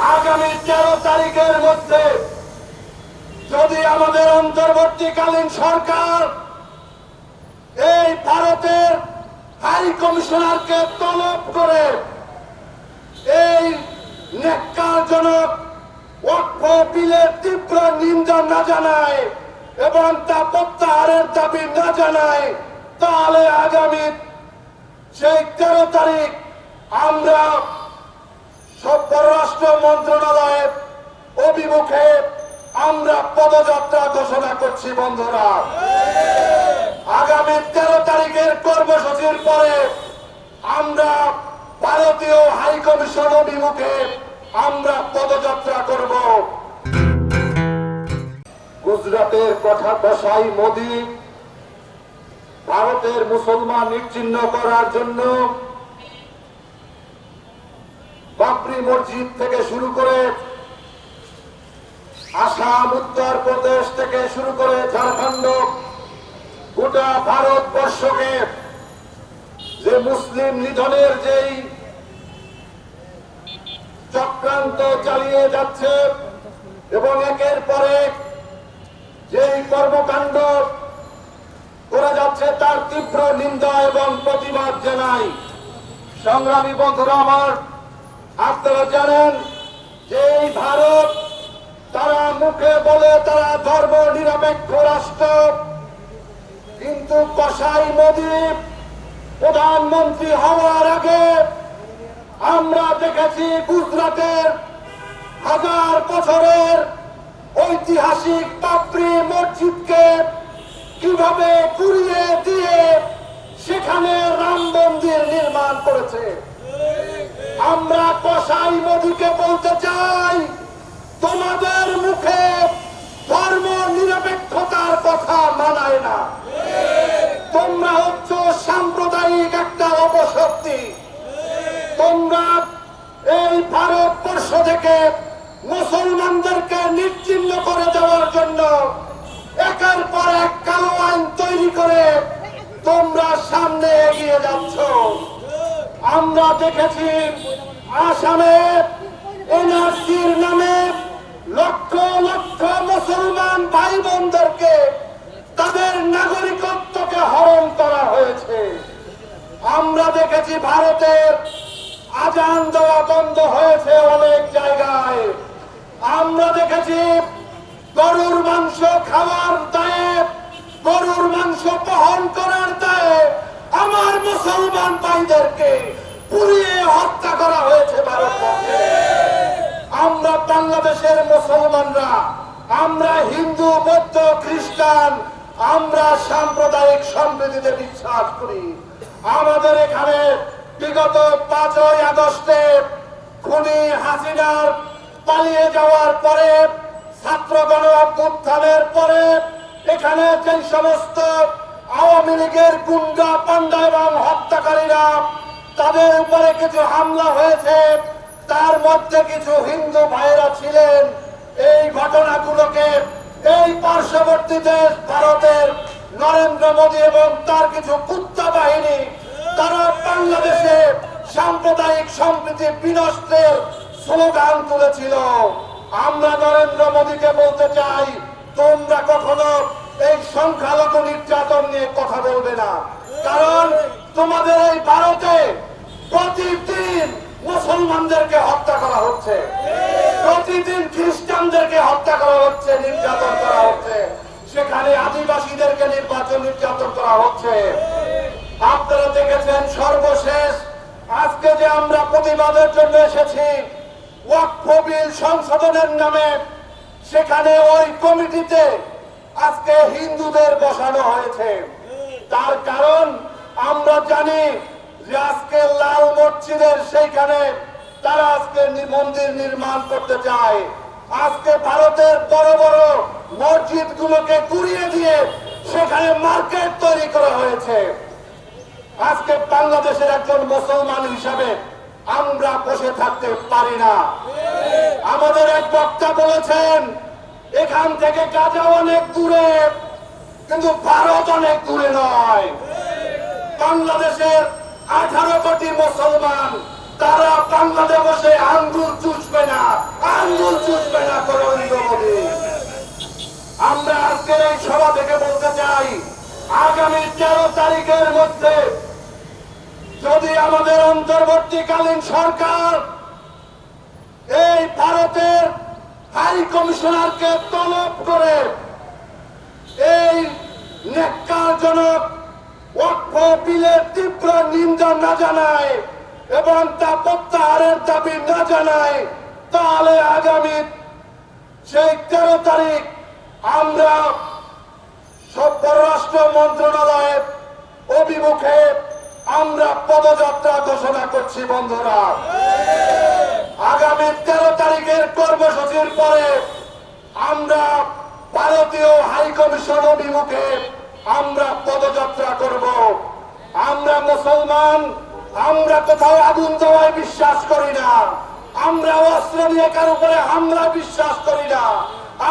আগামী 13 তারিখের মধ্যে যদি আমাদের অন্তর্বর্তীকালীন সরকার এই ভারতের হাই কমিশনারকে তলব করে এই ন্যাক্কারজনক ওয়াকফ বিলের তীব্র নিন্দা না জানায় এবং তা প্রত্যাহারের দাবি না জানায়, তাহলে আগামী সেই 13 তারিখ আমরা পররাষ্ট্র মন্ত্রণালয়ের অভিমুখে আমরা পদযাত্রা ঘোষণা করছি। বন্ধুরা, আগামী 13 তারিখের কর্মসূচির পরে আমরা ভারতীয় হাই কমিশন অভিমুখে আমরা পদযাত্রা করব। গুজরাটের কথা কসাই মোদি ভারতের মুসলমান নিশ্চিহ্ন করার জন্য বাবরি মসজিদ থেকে শুরু করে আসাম, উত্তরপ্রদেশ থেকে শুরু করে ঝাড়খণ্ড, গোটা ভারতবর্ষকে যে মুসলিম নিধনের যেই চক্রান্ত চালিয়ে যাচ্ছে এবং একের পর এক যেই কর্মকাণ্ড করে যাচ্ছে তার তীব্র নিন্দা এবং প্রতিবাদ জানাই। সংগ্রামী বন্ধুরা আমার, আপনারা জানেন যে এই ভারত তারা মুখে বলে তারা ধর্ম নিরপেক্ষ রাষ্ট্র, কিন্তু কসাই মোদি প্রধানমন্ত্রী হওয়ার আগে আমরা দেখেছি গুজরাটের 1000 বছরের ঐতিহাসিক বাবরি মসজিদকে কিভাবে ঘুরিয়ে দিয়ে সেখানে রাম মন্দির নির্মাণ করেছে। আমরা কসাই মোদিকে বলতে চাই, তোমাদের মুখে ধর্ম নিরপেক্ষতার কথা মানায় না। তোমরা হচ্ছ সাম্প্রদায়িক একটা অপশক্তি। তোমরা এই ভারতবর্ষ থেকে মুসলমানদেরকে নিশ্চিহ্ন করে দেওয়ার জন্য একের পর এক কালো আইন তৈরি করে তোমরা সামনে এগিয়ে যাচ্ছ। আমরা দেখেছি আসামে এনআরসির নামে লক্ষ লক্ষ মুসলমান ভাই বোনদেরকে তাদের নাগরিকত্বকে হরণ করা হয়েছে। আমরা দেখেছি ভারতের আজান দেওয়া বন্ধ হয়েছে অনেক জায়গায়। আমরা দেখেছি গরুর মাংস খাওয়ার দায়ে, গরুর মাংস বহন করার দায়ে আমার মুসলমান ভাইদেরকে পুড়িয়ে হত্যা করা হয়েছে ভারতবর্ষে। আমরা বাংলাদেশের মুসলমানরা, আমরা হিন্দু, বৌদ্ধ, খ্রিস্টান, আমরা সাম্প্রদায়িক সম্প্রীতিতে বিশ্বাস করি। আমাদের এখানে বিগত 5ই আগস্টে খুনি হাসিনার পালিয়ে যাওয়ার পরে, ছাত্র গণ অভ্যুত্থানের পরে এখানে যে সমস্ত আওয়ামী লীগের গুন্ডা, পান্ডা এবং হত্যাকারীরা তাদের উপরে কিছু হামলা হয়েছে, তার মধ্যে কিছু হিন্দু ভাইয়েরা ছিলেন। এই ঘটনাগুলোকে এই পার্শ্ববর্তী দেশ ভারতের নরেন্দ্র মোদী এবং তার কিছু কুত্তা বাহিনী তারা বাংলাদেশে সাম্প্রদায়িক সম্প্রীতি বিনষ্টের স্লোগান তুলেছিল। আমরা নরেন্দ্র মোদীকে বলতে চাই, তোমরা কখনো এই সংখ্যালঘু নির্যাতন নিয়ে কথা বলবে না। কারণ তোমাদের এই ভারতে প্রতিদিন মুসলমানদেরকে হত্যা করা হচ্ছে, প্রতিদিন খ্রিস্টানদেরকে হত্যা করা হচ্ছে, নির্যাতন করা হচ্ছে, সেখানে আদিবাসীদেরকে নির্যাতন করা হচ্ছে। আপনারা দেখেছেন সর্বশেষ আজকে যে আমরা প্রতিবাদের জন্য এসেছি ওয়াকফ বিল সংশোধনের নামে, সেখানে ওই কমিটিতে আজকে হিন্দুদের বসানো হয়েছে। তার কারণ আমরা জানি যে আজকে লাল মসজিদের সেইখানে তারা আজকে মন্দির নির্মাণ করতে চায়। আজকে ভারতের বড় বড় মসজিদ গুলোকে ঘুরিয়ে দিয়ে সেখানে মার্কেট তৈরি করা হয়েছে। আজকে বাংলাদেশের একজন মুসলমান হিসাবে আমরা বসে থাকতে পারি না। আমাদের এক বক্তা বলেছেন এখান থেকে গাজা অনেক দূরে, কিন্তু ভারত অনেক দূরে নয়। বাংলাদেশের 18 কোটি মুসলমান, তারা বাংলাদেশে আঙ্গুল চুষবে না, আঙ্গুল চুষবে না নরেন্দ্র মোদী। আমরা আজকের এই সভা থেকে বলতে চাই, আগামী 13 তারিখের মধ্যে যদি আমাদের অন্তর্বর্তীকালীন সরকার এই ভারতের হাই কমিশনারকে তলব করে এই ন্যাক্কারজনক ওয়াকফ বিলের তীব্র নিন্দা না জানায় এবং তা প্রত্যাহারের দাবি না জানায়, তাহলে আগামী সেই 13 তারিখ আমরা সব পররাষ্ট্র মন্ত্রণালয়ের অভিমুখে আমরা পদযাত্রা ঘোষণা করছি। বন্ধুরা, আগামী 13 তারিখের কর্মসূচির পরে আমরা ভারতীয় হাই কমিশন অভিমুখে আমরা পদযাত্রা করব। আমরা মুসলমান, আমরা কোথাও আগুন দেওয়ায় বিশ্বাস করি না, আমরা অস্ত্র নিয়ে কার উপরে হামলা বিশ্বাস করি না।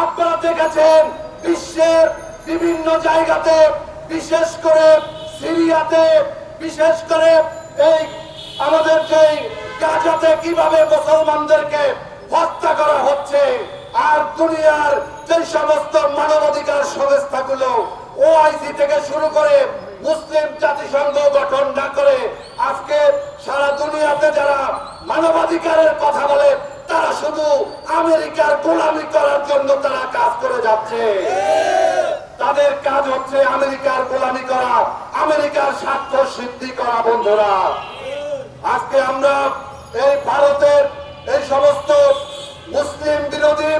আপনারা দেখেছেন বিশ্বের বিভিন্ন জায়গাতে, বিশেষ করে সিরিয়াতে, বিশেষ করে এই আমাদের যেই গাজাতে কিভাবে মুসলমানদেরকে হত্যা করা হচ্ছে। আর দুনিয়ার যে সমস্ত মানবাধিকার সংস্থাগুলো ওআইসি থেকে শুরু করে মুসলিম জাতিসংঘ গঠন না করে আজকে সারা দুনিয়াতে যারা মানবাধিকারের কথা বলে তারা শুধু আমেরিকার গোলামি করার জন্য তারা কাজ করে যাচ্ছে। তাদের কাজ হচ্ছে আমেরিকার গোলামি করা, আমেরিকার স্বার্থ সিদ্ধি করা। বন্ধুরা, আজকে আমরা এই ভারতের এই সমস্ত মুসলিম বিরোধী,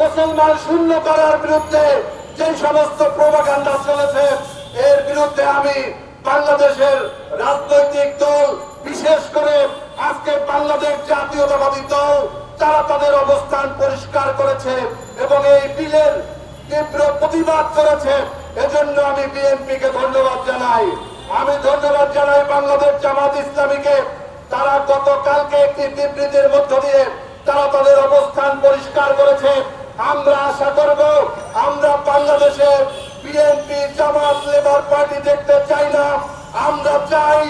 মুসলমান শূন্য করার বিরুদ্ধে যে সমস্ত প্রোপাগান্ডা চলেছে, এর বিরুদ্ধে আমি বাংলাদেশের রাজনৈতিক দল, বিশেষ করে আজকে বাংলাদেশ জাতীয়তাবাদী দল, তারা তাদের অবস্থান পরিষ্কার করেছে এবং এই বিলের তীব্র প্রতিবাদ করেছে। এজন্য আমি বিএনপিকে ধন্যবাদ জানাই। আমি ধন্যবাদ জানাই বাংলাদেশ জামাত ইসলামীকে। তারা গতকালকে একটি বিবৃতির মধ্য দিয়ে তারা তাদের অবস্থান পরিষ্কার করেছে। আমরা আশা করব, আমরা বাংলাদেশে বিএনপি, জামাত, লেবার পার্টি দেখতে চাই না। আমরা চাই,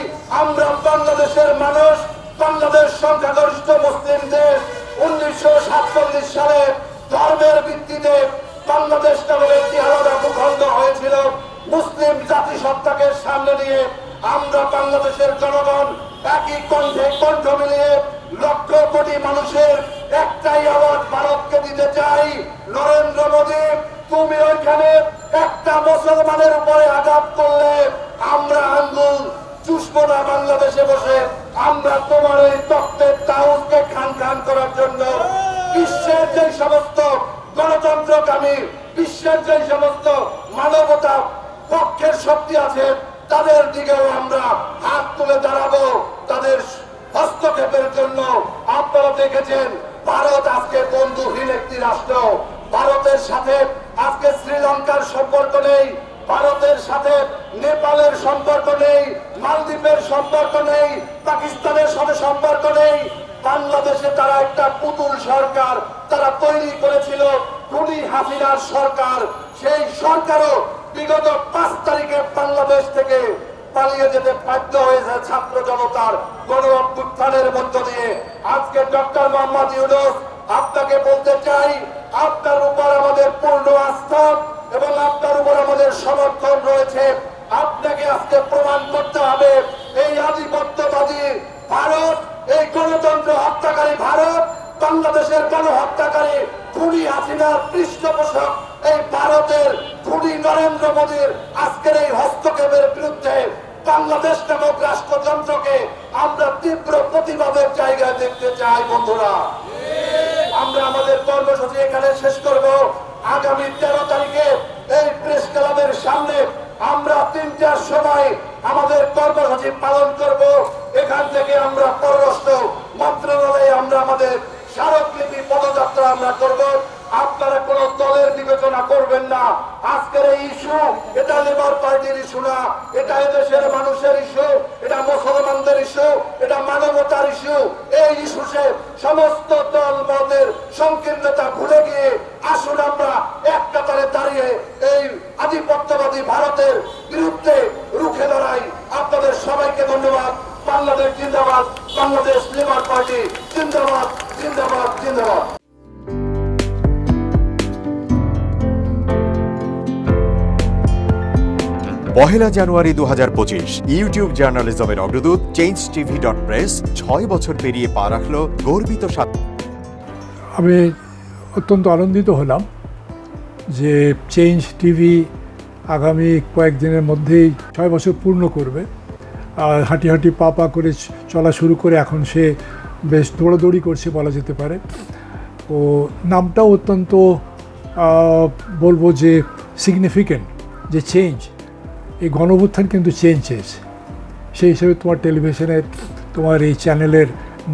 আমরা বাংলাদেশের মানুষ, বাংলাদেশ সংখ্যাগরিষ্ঠ মুসলিম দেশ। 1947 সালে ধর্মের ভিত্তিতে বাংলাদেশ নামের একটি আলাদা ভূখণ্ড হয়েছিল। মুসলিম জাতিসত্তাকে সামনে নিয়ে আমরা বাংলাদেশের জনগণ একই কণ্ঠে কণ্ঠ মিলিয়ে লক্ষ কোটি মানুষের একটাই আওয়াজ ভারতকে দিতে চাই, নরেন্দ্র মোদী, তুমি ওইখানে একটা মুসলমানের উপরে আঘাত করলে আমরা আঙ্গুল চুষবো না। বাংলাদেশে বসে আমরা তোমার এই তত্ত্বের তাউজকে খান খান করার জন্য বিশ্বের যে সমস্ত গণতন্ত্রকামী, বিশ্বের যে সমস্ত মানবতা পক্ষের শক্তি আছে তাদের দিকেও আমরা হাত তুলে দাঁড়াবো তাদের হস্তক্ষেপের জন্য। আপনারা দেখেছেন ভারত আজকে বন্ধুহীন একটি রাষ্ট্র। ভারতের সাথে আজকে শ্রীলঙ্কার সম্পর্ক নেই, ভারতের সাথে নেপালের সম্পর্ক নেই, মালদ্বীপের সম্পর্ক নেই, পাকিস্তানের সাথে সম্পর্ক নেই। বাংলাদেশে তারা একটা পুতুল সরকার তারা তৈরি করেছিল, খুনি হাসিনার সরকার। সেই সরকারও বিগত 5 তারিখে বাংলাদেশ থেকে পালিয়ে যেতে বাধ্য হয়েছে ছাত্র জনতার গণ অভ্যুত্থানের মধ্য দিয়ে। আজকে ডক্টর মোহাম্মদ ইউনূস, আপনাকে বলতে চাই, আপনার উপর আমাদের পূর্ণ আস্থা এবং আপনার উপর আমাদের সমর্থন রয়েছে। আপনাকে আজকে প্রমাণ করতে হবে এই আধিপত্যবাদী ভারত, এই গণতন্ত্র হত্যাকারী ভারত, বাংলাদেশের গণহত্যাকারী খুনি হাসিনার পৃষ্ঠপোষক এই ভারতের খুনি নরেন্দ্র মোদীর আজকের এই হস্তক্ষেপের বিরুদ্ধে বাংলাদেশ নামক রাষ্ট্রযন্ত্রকে আমরা তীব্র প্রতিবাদের জায়গায় দেখতে চাই। বন্ধুরা, আমরা আমাদের কর্মসূচি এখানে শেষ করব। আগামী 13 তারিখে এই প্রেস ক্লাবের সামনে আমরা 3টার সময় আমাদের কর্মসূচি পালন করব। এখান থেকে আমরা পররাষ্ট্র মন্ত্রণালয়ে আমরা আমাদের স্মারকলিপি পদযাত্রা আমরা করব। আপনারা কোন দলের বিবেচনা করবেন না। আজকের এই ইস্যু, এটা লেবার পার্টির ইস্যু না, এটা এদেশের মানুষের ইস্যু, এটা মুসলমানদের ইস্যু, এটা মানবতার ইস্যু। এই ইস্যুতে সমস্ত দল মতের সংকীর্ণতা ভুলে গিয়ে আসুন আমরা এক কাতারে দাঁড়িয়ে এই আধিপত্যবাদী ভারতের বিরুদ্ধে রুখে দাঁড়াই। আপনাদের সবাইকে ধন্যবাদ। বাংলাদেশ জিন্দাবাদ, বাংলাদেশ লেবার পার্টি জিন্দাবাদ, জিন্দাবাদ, জিন্দাবাদ। 1 জানুয়ারি 2025 ইউটিউব জার্নালিজমের অগ্রদূত changetv.press 6 বছর পেরিয়ে পা রাখল গর্বিত আমি অত্যন্ত আনন্দিত হলাম যে চেঞ্জ টিভি আগামী কয়েকদিনের মধ্যেই 6 বছর পূর্ণ করবে। আর হাঁটি হাঁটি পা পা করে চলা শুরু করে এখন সে বেশ দৌড়াদৌড়ি করছে বলা যেতে পারে। ও নামটাও অত্যন্ত বলবো যে সিগনিফিকেন্ট, যে চেঞ্জ, এই গণঅভ্যুত্থান কিন্তু চেঞ্জ চেয়েছে। সেই হিসেবে তোমার টেলিভিশনের, তোমার এই চ্যানেলের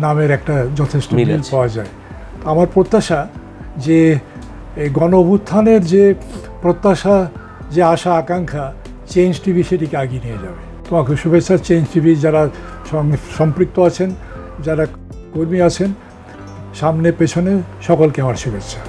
নামের একটা যথেষ্ট মিল পাওয়া যায়। আমার প্রত্যাশা যে এই গণঅভ্যুত্থানের যে প্রত্যাশা, যে আশা আকাঙ্ক্ষা, চেঞ্জ টিভি সেটিকে এগিয়ে নিয়ে যাবে। তোমাকে শুভেচ্ছা। চেঞ্জ টিভি যারা সম্পৃক্ত আছেন, যারা কর্মী আছেন, সামনে পেছনে সকলকে আমার শুভেচ্ছা।